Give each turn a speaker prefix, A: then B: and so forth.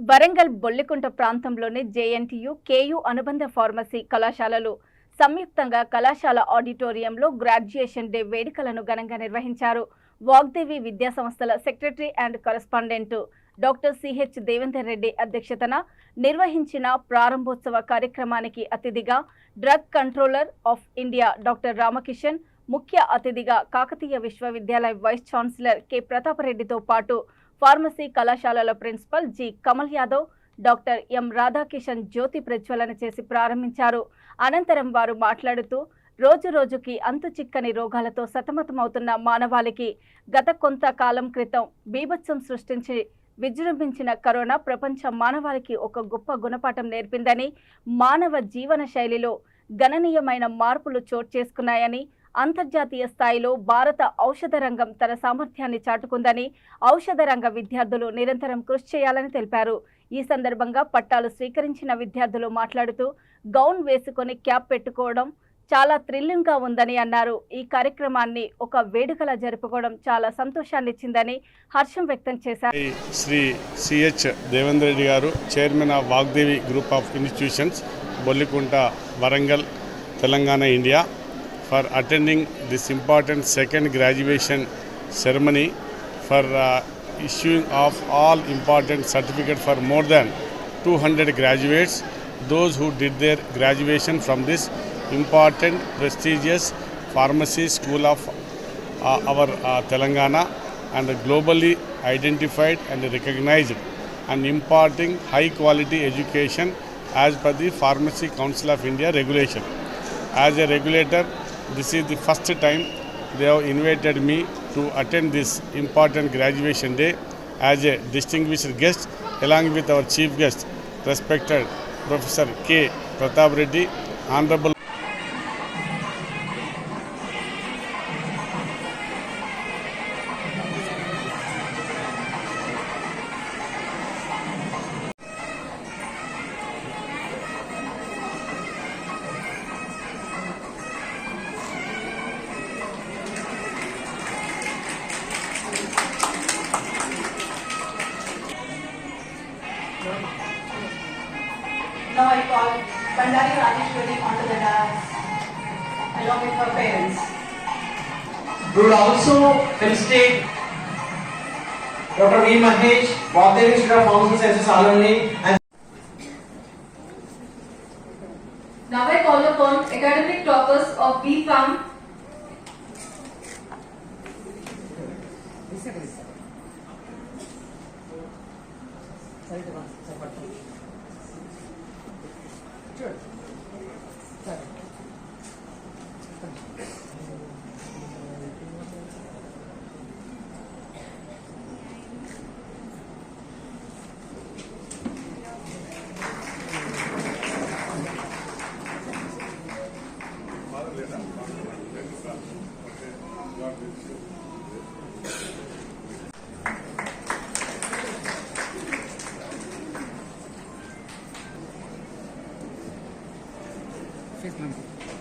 A: వరంగల్ బొల్లికుంట ప్రాంతంలోని JNTU, Ku అనుబంధ pharmacy కళాశాలలు సంయుక్తంగా కళాశాల ఆడిటోరియంలో గ్రాడ్యుయేషన్ డే వేడుకలను ఘనంగా నిర్వహించారు. వాగ్దేవి విద్యా సంస్థల secretary and correspondent doctor CH Devender Reddy అధ్యక్షతన నిర్వహించిన ప్రారంభోత్సవ కార్యక్రమానికి అతిథిగా drug controller of India doctor Ramakishan, ముఖ్య అతిథిగా కాకతీయ విశ్వవిద్యాలయ వైస్ ఛాన్సలర్ కె ప్రతాపరెడ్డితో పాటు ఫార్మసీ కళాశాలల principal G Kamal Yadav, doctor M Radhakishan జ్యోతి ప్రజ్వలన చేసి ప్రారంభించారు. అనంతరం వారు మాట్లాడుతూ రోజు రోజుకి అంతు చిక్కని రోగాలతో సతమతమవుతున్న మానవాళికి గత కొంతకాలం క్రితం బీభత్సం సృష్టించి విజృంభించిన కరోనా ప్రపంచ మానవాళికి ఒక గొప్ప గుణపాఠం నేర్పిందని, మానవ జీవన శైలిలో గణనీయమైన మార్పులు చోటు చేసుకున్నాయని, అంతర్జాతీయ స్థాయిలో భారత ఔషధ రంగం తన సామర్థ్యాన్ని చాటుకుందని, ఔషధ రంగ విద్యార్థులు నిరంతరం కృషి చేయాలని తెలిపారు. ఈ సందర్భంగా పట్టాలు స్వీకరించిన విద్యార్థులు మాట్లాడుతూ గౌన్ వేసుకొని క్యాప్ పెట్టుకోవడం చాలా థ్రిల్లింగ్ గా ఉందని అన్నారు. ఈ కార్యక్రమాన్ని ఒక వేడుకలా జరుపుకోవడం చాలా సంతోషాన్ని ఇచ్చిందని హర్షం వ్యక్తం చేశారు.
B: శ్రీ సిహెచ్ దేవేందర్ రెడ్డి గారు, chairman of Vagdevi group of institutions, Bollikunta, Warangal, Telangana, India, for attending this important second graduation ceremony for issuing of all important certificate for more than 200 graduates, those who did their graduation from this important prestigious pharmacy school of our Telangana, and globally identified and recognized, and imparting high quality education as per the Pharmacy Council of India regulation. As a regulator, this is the first time they have invited me to attend this important graduation day as a distinguished guest, along with our chief guest, respected Professor K. Pratap Reddy, Honorable
C: Now I call Bandari Rajeshwari onto the dais along with her parents.
D: We would also felicitate Dr. V. Mahesh, Vaagdevi Institute of Pharmacy Sciences alumni.
E: Now I call upon academic toppers of B. Pharm.
F: Face